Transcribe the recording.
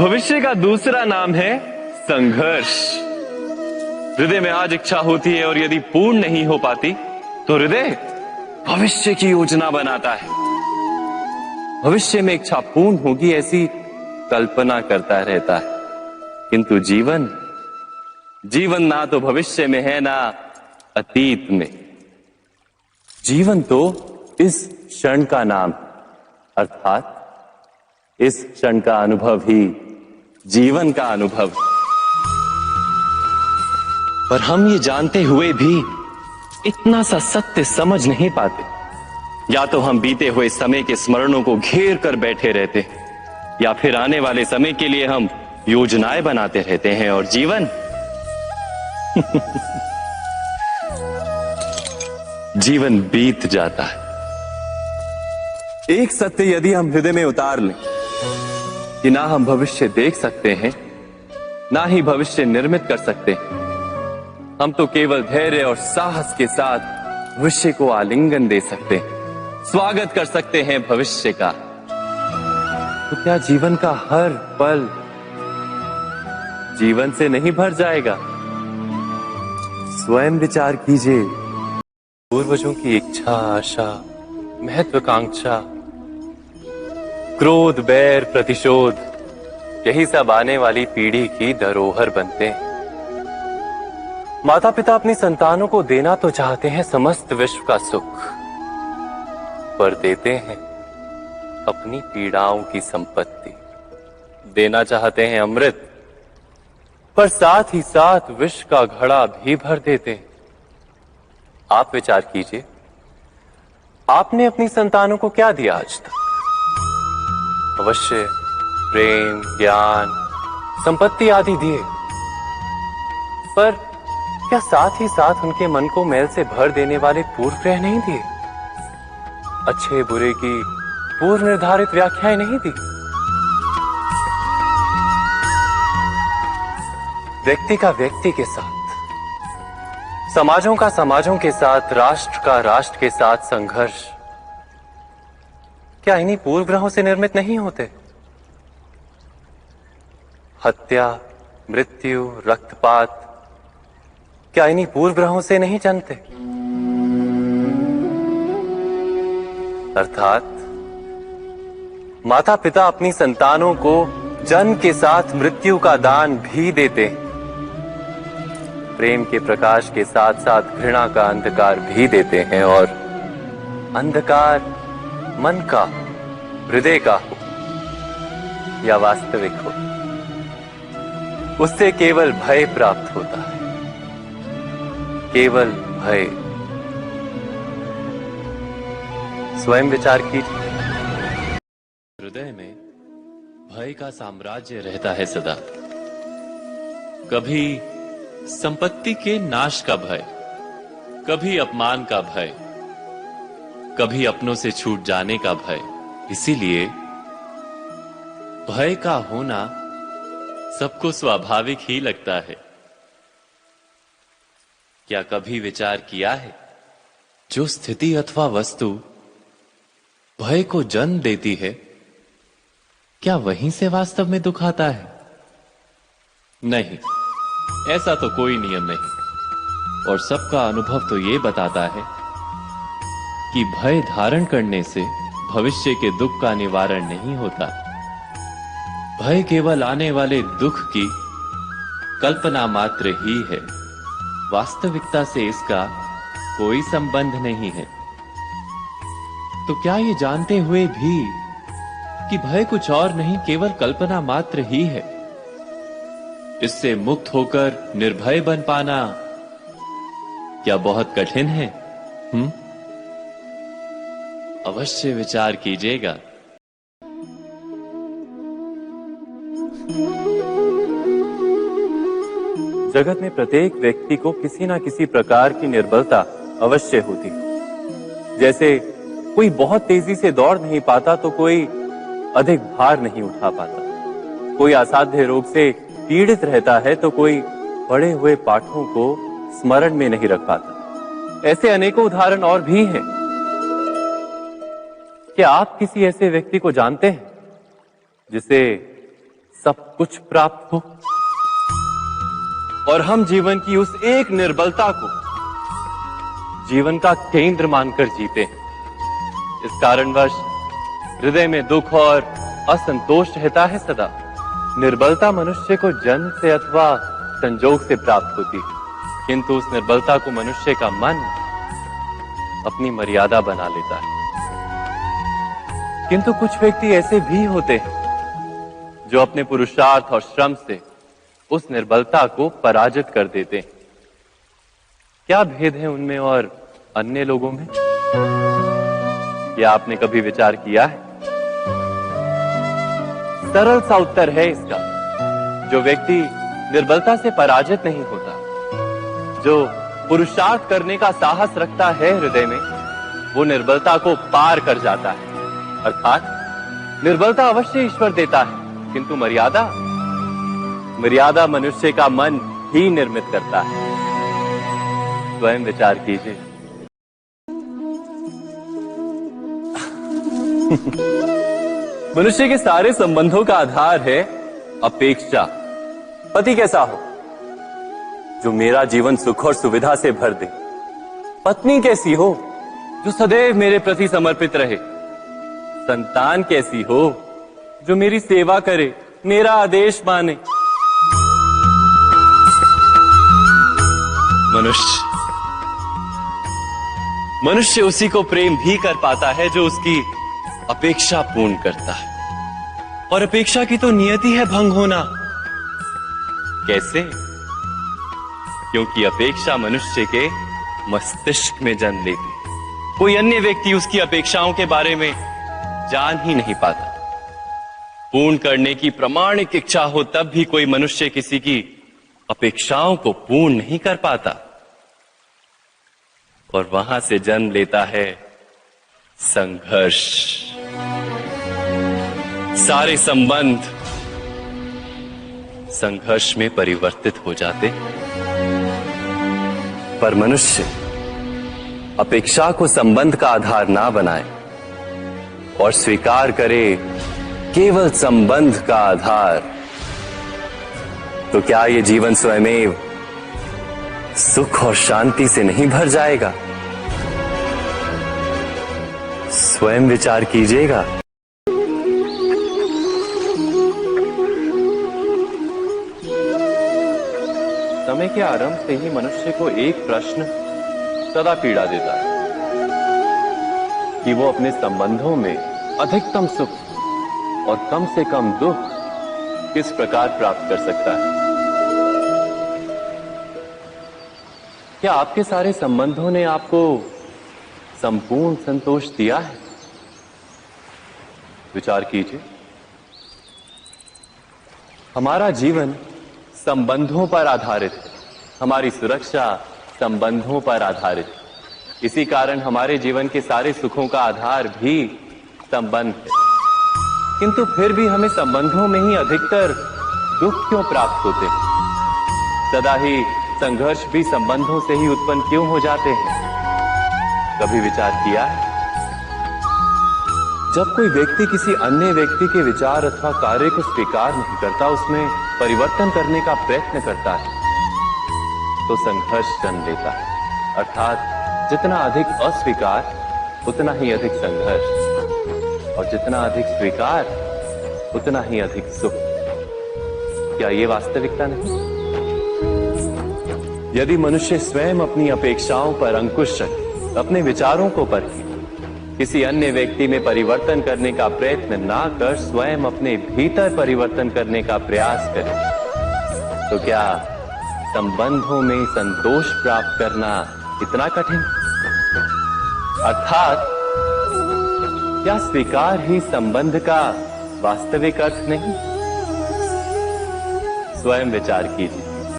भविष्य का दूसरा नाम है संघर्ष। हृदय में आज इच्छा होती है और यदि पूर्ण नहीं हो पाती तो हृदय भविष्य की योजना बनाता है। भविष्य में इच्छा पूर्ण होगी ऐसी कल्पना करता रहता है, किंतु जीवन ना तो भविष्य में है ना अतीत में। जीवन तो इस क्षण का नाम, अर्थात इस क्षण का अनुभव ही जीवन का अनुभव। पर हम ये जानते हुए भी इतना सा सत्य समझ नहीं पाते। या तो हम बीते हुए समय के स्मरणों को घेर कर बैठे रहते, या फिर आने वाले समय के लिए हम योजनाएं बनाते रहते हैं और जीवन जीवन बीत जाता है। एक सत्य यदि हम हृदय में उतार लें कि ना हम भविष्य देख सकते हैं, ना ही भविष्य निर्मित कर सकते हैं, हम तो केवल धैर्य और साहस के साथ भविष्य को आलिंगन दे सकते हैं, स्वागत कर सकते हैं भविष्य का। तो क्या जीवन का हर पल जीवन से नहीं भर जाएगा? स्वयं विचार कीजिए। पूर्वजों की इच्छा, आशा, महत्वाकांक्षा, क्रोध, बैर, प्रतिशोध, यही सब आने वाली पीढ़ी की धरोहर बनते हैं। माता पिता अपनी संतानों को देना तो चाहते हैं समस्त विश्व का सुख, पर देते हैं अपनी पीड़ाओं की संपत्ति। देना चाहते हैं अमृत, पर साथ ही साथ विष का घड़ा भी भर देते हैं। आप विचार कीजिए, आपने अपनी संतानों को क्या दिया आज तक? अवश्य प्रेम, ज्ञान, संपत्ति आदि दिए, पर क्या साथ ही साथ उनके मन को मैल से भर देने वाले पूर्व ग्रह नहीं दिए? अच्छे बुरे की पूर्व निर्धारित व्याख्याएं नहीं दी? व्यक्ति का व्यक्ति के साथ, समाजों का समाजों के साथ, राष्ट्र का राष्ट्र के साथ संघर्ष क्या इन्हीं पूर्व ग्रहों से निर्मित नहीं होते? हत्या, मृत्यु, रक्तपात क्या इन्हीं पूर्व ग्रहों से नहीं जन्मते? अर्थात माता पिता अपनी संतानों को जन्म के साथ मृत्यु का दान भी देते हैं। प्रेम के प्रकाश के साथ साथ घृणा का अंधकार भी देते हैं, और अंधकार मन का, हृदय का हो या वास्तविक हो, उससे केवल भय प्राप्त होता है, केवल भय। स्वयं विचार कीजिए। हृदय में भय का साम्राज्य रहता है सदा। कभी संपत्ति के नाश का भय, कभी अपमान का भय, कभी अपनों से छूट जाने का भय। इसीलिए भय का होना सबको स्वाभाविक ही लगता है। क्या कभी विचार किया है, जो स्थिति अथवा वस्तु भय को जन्म देती है, क्या वहीं से वास्तव में दुख आता है? नहीं, ऐसा तो कोई नियम नहीं। और सबका अनुभव तो ये बताता है कि भय धारण करने से भविष्य के दुख का निवारण नहीं होता। भय केवल आने वाले दुख की कल्पना मात्र ही है, वास्तविकता से इसका कोई संबंध नहीं है। तो क्या ये जानते हुए भी कि भय कुछ और नहीं, केवल कल्पना मात्र ही है, इससे मुक्त होकर निर्भय बन पाना क्या बहुत कठिन है? अवश्य विचार कीजिएगा। जगत में प्रत्येक व्यक्ति को किसी ना किसी प्रकार की निर्बलता अवश्य होती है। जैसे कोई बहुत तेजी से दौड़ नहीं पाता तो कोई अधिक भार नहीं उठा पाता, कोई असाध्य रोग से पीड़ित रहता है तो कोई पढ़े हुए पाठों को स्मरण में नहीं रख पाता। ऐसे अनेकों उदाहरण और भी हैं। क्या आप किसी ऐसे व्यक्ति को जानते हैं जिसे सब कुछ प्राप्त हो और हम जीवन की उस एक निर्बलता को जीवन का केंद्र मानकर जीते। इस कारणवश हृदय में दुख और असंतोष रहता है सदा। निर्बलता मनुष्य को जन्म से अथवा संजोग से प्राप्त होती है, किंतु उस निर्बलता को मनुष्य का मन अपनी मर्यादा बना लेता है। किंतु कुछ व्यक्ति ऐसे भी होते हैं जो अपने पुरुषार्थ और श्रम से उस निर्बलता को पराजित कर देते हैं। क्या भेद है उनमें और अन्य लोगों में? क्या आपने कभी विचार किया है? सरल सा उत्तर है इसका। जो व्यक्ति निर्बलता से पराजित नहीं होता, जो पुरुषार्थ करने का साहस रखता है हृदय में, वो निर्बलता को पार कर जाता है। अर्थात निर्बलता अवश्य ईश्वर देता है, किंतु मर्यादा मनुष्य का मन ही निर्मित करता है। स्वयं विचार कीजिए। मनुष्य के सारे संबंधों का आधार है अपेक्षा। पति कैसा हो जो मेरा जीवन सुख और सुविधा से भर दे, पत्नी कैसी हो जो सदैव मेरे प्रति समर्पित रहे, संतान कैसी हो जो मेरी सेवा करे, मेरा आदेश माने। मनुष्य उसी को प्रेम भी कर पाता है जो उसकी अपेक्षा पूर्ण करता है। और अपेक्षा की तो नियति है भंग होना। कैसे? क्योंकि अपेक्षा मनुष्य के मस्तिष्क में जन्म लेती है। कोई अन्य व्यक्ति उसकी अपेक्षाओं के बारे में जान ही नहीं पाता। पूर्ण करने की प्रामाणिक इच्छा हो तब भी कोई मनुष्य किसी की अपेक्षाओं को पूर्ण नहीं कर पाता, और वहां से जन्म लेता है संघर्ष। सारे संबंध संघर्ष में परिवर्तित हो जाते। पर मनुष्य अपेक्षा को संबंध का आधार ना बनाए और स्वीकार करे केवल संबंध का आधार, तो क्या ये जीवन स्वयमेव सुख और शांति से नहीं भर जाएगा? स्वयं विचार कीजिएगा। समय के आरंभ से ही मनुष्य को एक प्रश्न सदा पीड़ा देता है कि वो अपने संबंधों में अधिकतम सुख और कम से कम दुख किस प्रकार प्राप्त कर सकता है। क्या आपके सारे संबंधों ने आपको संपूर्ण संतोष दिया है? विचार कीजिए। हमारा जीवन संबंधों पर आधारित है। हमारी सुरक्षा संबंधों पर आधारित है। इसी कारण हमारे जीवन के सारे सुखों का आधार भी संबंध है। किंतु फिर भी हमें संबंधों में ही अधिकतर दुख क्यों प्राप्त होते हैं? सदा ही संघर्ष भी संबंधों से ही उत्पन्न क्यों हो जाते हैं? कभी विचार किया है? जब कोई व्यक्ति किसी अन्य व्यक्ति के विचार अथवा कार्य को स्वीकार नहीं करता, उसमें परिवर्तन करने का प्रयत्न करता है, तो संघर्ष जन्म लेता है। अर्थात जितना अधिक अस्वीकार उतना ही अधिक संघर्ष, और जितना अधिक स्वीकार उतना ही अधिक सुख। क्या ये वास्तविकता नहीं? यदि मनुष्य स्वयं अपनी अपेक्षाओं पर अंकुश रखे, अपने विचारों को परखे, किसी अन्य व्यक्ति में परिवर्तन करने का प्रयत्न ना कर स्वयं अपने भीतर परिवर्तन करने का प्रयास करे, तो क्या संबंधों में संतोष प्राप्त करना इतना कठिन? अर्थात क्या स्वीकार ही संबंध का वास्तविक अर्थ नहीं? स्वयं विचार कीजिए।